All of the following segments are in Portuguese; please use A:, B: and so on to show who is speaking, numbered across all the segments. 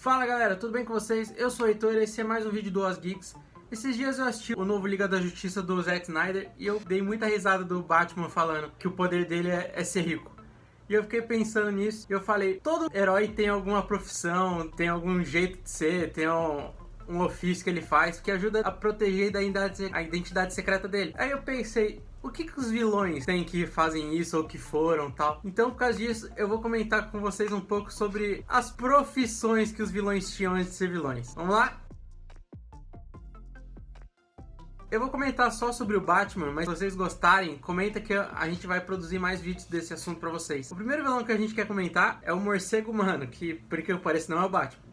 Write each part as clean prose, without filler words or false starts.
A: Fala galera, tudo bem com vocês? Eu sou o Heitor e esse é mais um vídeo do Os Geeks. Esses dias eu assisti o novo Liga da Justiça do Zack Snyder e eu dei muita risada do Batman falando que o poder dele é ser rico. E eu fiquei pensando nisso e eu falei, todo herói tem alguma profissão, tem algum jeito de ser, tem um ofício que ele faz que ajuda a proteger a identidade secreta dele. Aí eu pensei, o que os vilões têm que fazem isso ou que foram tal? Então, por causa disso, eu vou comentar com vocês um pouco sobre as profissões que os vilões tinham antes de ser vilões. Vamos lá? Eu vou comentar só sobre o Batman, mas se vocês gostarem, comenta que a gente vai produzir mais vídeos desse assunto pra vocês. O primeiro vilão que a gente quer comentar é o Morcego Humano, que, por que parece, não é o Batman.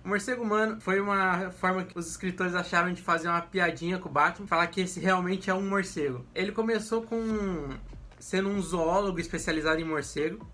A: O Morcego Humano foi uma forma que os escritores acharam de fazer uma piadinha com o Batman, falar que esse realmente é um morcego. Ele começou sendo um zoólogo especializado em morcego,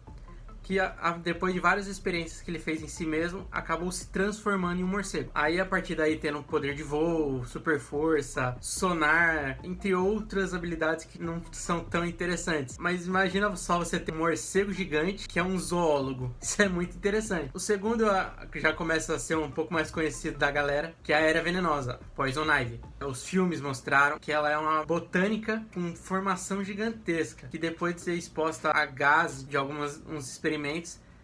A: que depois de várias experiências que ele fez em si mesmo, acabou se transformando em um morcego. Aí, a partir daí, tendo poder de voo, super força, sonar, entre outras habilidades que não são tão interessantes. Mas imagina só você ter um morcego gigante, que é um zoólogo. Isso é muito interessante. O segundo, que já começa a ser um pouco mais conhecido da galera, que é a Era Venenosa, Poison Ivy. Os filmes mostraram que ela é uma botânica com formação gigantesca, que depois de ser exposta a gás de uns experimentos,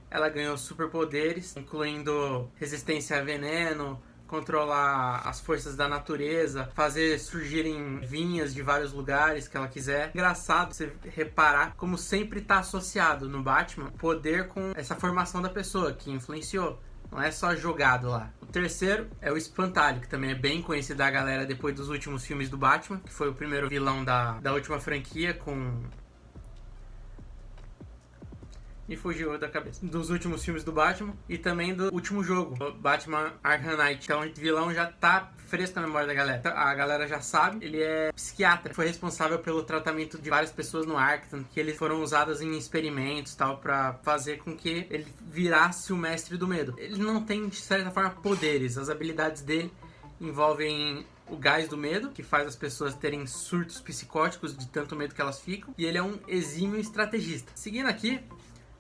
A: ela ganhou superpoderes, incluindo resistência a veneno, controlar as forças da natureza, fazer surgirem vinhas de vários lugares que ela quiser. Engraçado você reparar como sempre está associado no Batman poder com essa formação da pessoa que influenciou. Não é só jogado lá. O terceiro é o Espantalho, que também é bem conhecido da galera depois dos últimos filmes do Batman, que foi o primeiro vilão da última franquia Me fugiu da cabeça. Dos últimos filmes do Batman e também do último jogo, Batman Arkham Knight. Então o vilão já tá fresco na memória da galera. A galera já sabe, ele é psiquiatra. Foi responsável pelo tratamento de várias pessoas no Arkham, que eles foram usadas em experimentos tal, pra fazer com que ele virasse o mestre do medo. Ele não tem, de certa forma, poderes. As habilidades dele envolvem o gás do medo, que faz as pessoas terem surtos psicóticos de tanto medo que elas ficam. E ele é um exímio estrategista. Seguindo aqui,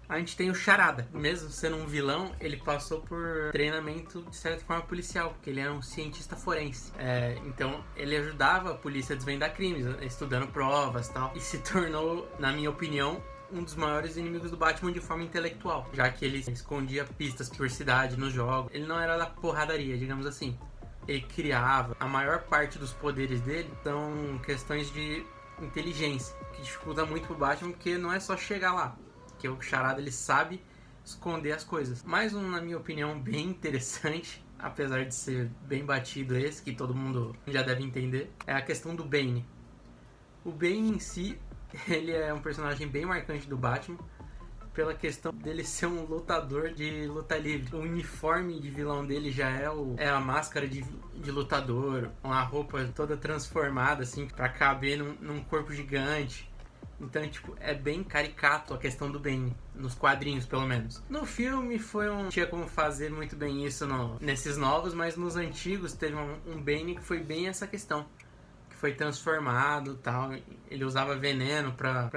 A: a gente tem o Charada. Mesmo sendo um vilão, ele passou por treinamento, de certa forma, policial, porque ele era um cientista forense. Então, ele ajudava a polícia a desvendar crimes, estudando provas e tal. E se tornou, na minha opinião, um dos maiores inimigos do Batman de forma intelectual, já que ele escondia pistas por cidade nos jogos. Ele não era da porradaria, digamos assim. Ele criava. A maior parte dos poderes dele são questões de inteligência, que dificulta muito pro Batman, porque não é só chegar lá. Que o Charada, ele sabe esconder as coisas. Mais um, na minha opinião, bem interessante, apesar de ser bem batido esse, que todo mundo já deve entender, é a questão do Bane. O Bane em si, ele é um personagem bem marcante do Batman, pela questão dele ser um lutador de luta livre. O uniforme de vilão dele já é a máscara de lutador, uma roupa toda transformada, assim, pra caber num corpo gigante. Então, tipo, é bem caricato a questão do Bane, nos quadrinhos, pelo menos. No filme tinha como fazer muito bem isso nesses novos, mas nos antigos teve um Bane que foi bem essa questão, que foi transformado e tal. Ele usava veneno pra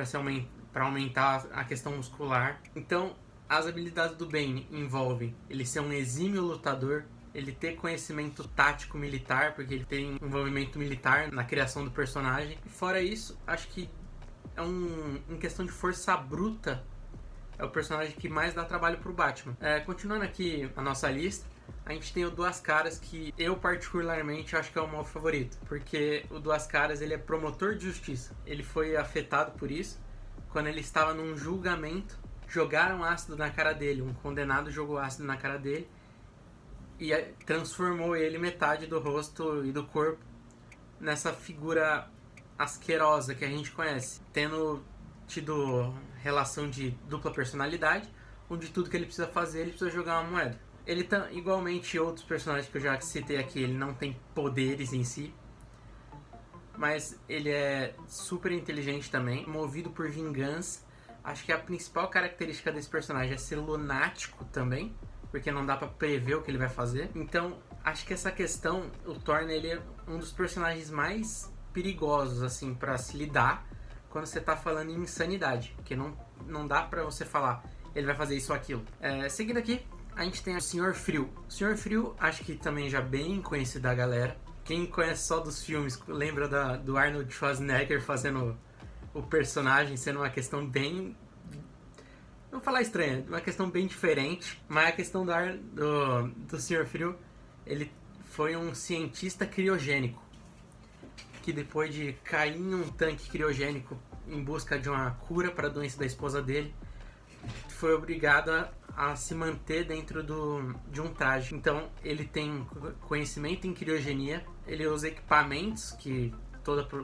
A: aumentar a questão muscular. Então, as habilidades do Bane envolvem ele ser um exímio lutador, ele ter conhecimento tático militar, porque ele tem envolvimento militar na criação do personagem. E fora isso, acho que em questão de força bruta, é o personagem que mais dá trabalho pro Batman. Continuando aqui a nossa lista, a gente tem o Duas Caras, que eu particularmente acho que é o meu favorito, porque o Duas Caras, ele é promotor de justiça. Ele foi afetado por isso quando ele estava num julgamento, jogaram ácido na cara dele, um condenado jogou ácido na cara dele e transformou ele metade do rosto e do corpo nessa figura asquerosa que a gente conhece, tendo tido relação de dupla personalidade, onde tudo que ele precisa fazer, ele precisa jogar uma moeda. Ele igualmente outros personagens que eu já citei aqui, ele não tem poderes em si, mas ele é super inteligente também, movido por vingança. Acho que a principal característica desse personagem é ser lunático também, porque não dá pra prever o que ele vai fazer. Então, acho que essa questão o torna ele um dos personagens mais perigosos, assim, pra se lidar quando você tá falando em insanidade, porque não dá pra você falar ele vai fazer isso ou aquilo. Seguindo aqui, a gente tem o Senhor Frio. O Senhor Frio, acho que também já bem conhecido da galera. Quem conhece só dos filmes, lembra do Arnold Schwarzenegger fazendo o personagem, sendo uma questão bem... não vou falar estranha, uma questão bem diferente. Mas a questão do Senhor Frio, ele foi um cientista criogênico, que depois de cair em um tanque criogênico em busca de uma cura para a doença da esposa dele, foi obrigado a se manter dentro de um traje. Então ele tem conhecimento em criogenia, ele usa equipamentos que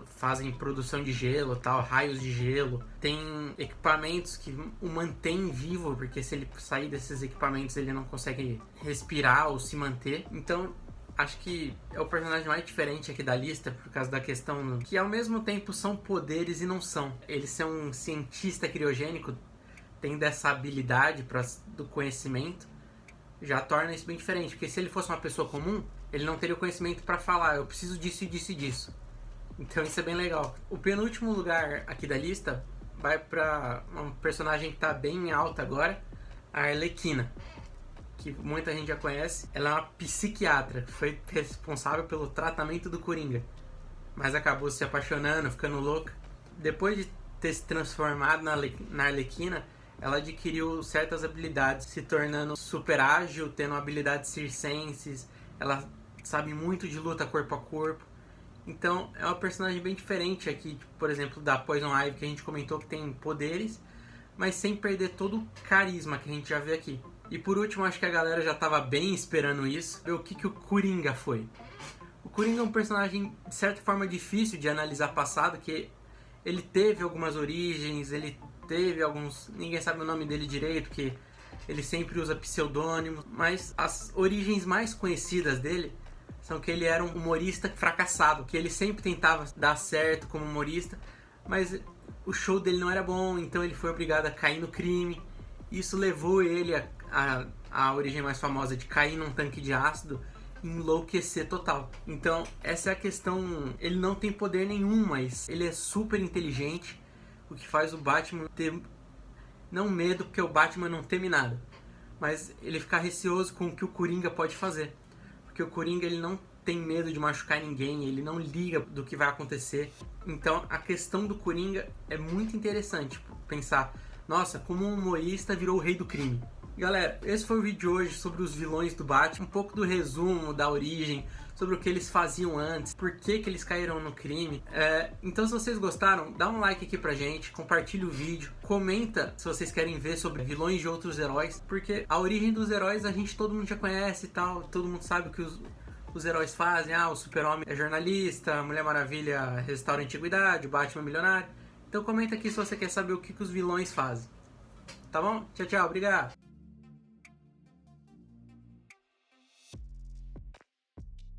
A: fazem produção de gelo, tal, raios de gelo. Tem equipamentos que o mantêm vivo, porque se ele sair desses equipamentos ele não consegue respirar ou se manter. Então acho que é o personagem mais diferente aqui da lista, por causa da questão que ao mesmo tempo são poderes e não são. Ele ser um cientista criogênico, tem dessa habilidade do conhecimento, já torna isso bem diferente. Porque se ele fosse uma pessoa comum, ele não teria o conhecimento para falar, eu preciso disso e disso e disso. Então isso é bem legal. O penúltimo lugar aqui da lista vai para um personagem que está bem alta agora, a Arlequina, que muita gente já conhece. Ela é uma psiquiatra que foi responsável pelo tratamento do Coringa, mas acabou se apaixonando, ficando louca. Depois de ter se transformado na Arlequina, ela adquiriu certas habilidades, se tornando super ágil, tendo habilidades circenses. Ela sabe muito de luta corpo a corpo. Então é uma personagem bem diferente aqui, por exemplo, da Poison Ivy, que a gente comentou que tem poderes, mas sem perder todo o carisma que a gente já vê aqui. E por último, acho que a galera já estava bem esperando isso, ver o que o Coringa foi. O Coringa é um personagem, de certa forma, difícil de analisar passado, que ele teve algumas origens, ele teve alguns... ninguém sabe o nome dele direito, que ele sempre usa pseudônimo, mas as origens mais conhecidas dele são que ele era um humorista fracassado, que ele sempre tentava dar certo como humorista, mas o show dele não era bom, então ele foi obrigado a cair no crime. Isso levou ele a origem mais famosa de cair num tanque de ácido e enlouquecer total. Então essa é a questão. Ele não tem poder nenhum, mas ele é super inteligente, o que faz o Batman ter, não medo, porque o Batman não teme nada, mas ele ficar receoso com o que o Coringa pode fazer, porque o Coringa ele não tem medo de machucar ninguém, ele não liga do que vai acontecer. Então a questão do Coringa é muito interessante pensar, nossa, como um humorista virou o rei do crime. Galera, esse foi o vídeo de hoje sobre os vilões do Batman, um pouco do resumo, da origem, sobre o que eles faziam antes, por que eles caíram no crime. Então se vocês gostaram, dá um like aqui pra gente, compartilha o vídeo, comenta se vocês querem ver sobre vilões de outros heróis, porque a origem dos heróis todo mundo já conhece e tal, todo mundo sabe o que os heróis fazem. O Super-Homem é jornalista, a Mulher Maravilha restaura a antiguidade, o Batman é milionário. Então comenta aqui se você quer saber o que os vilões fazem. Tá bom? Tchau, tchau, obrigado!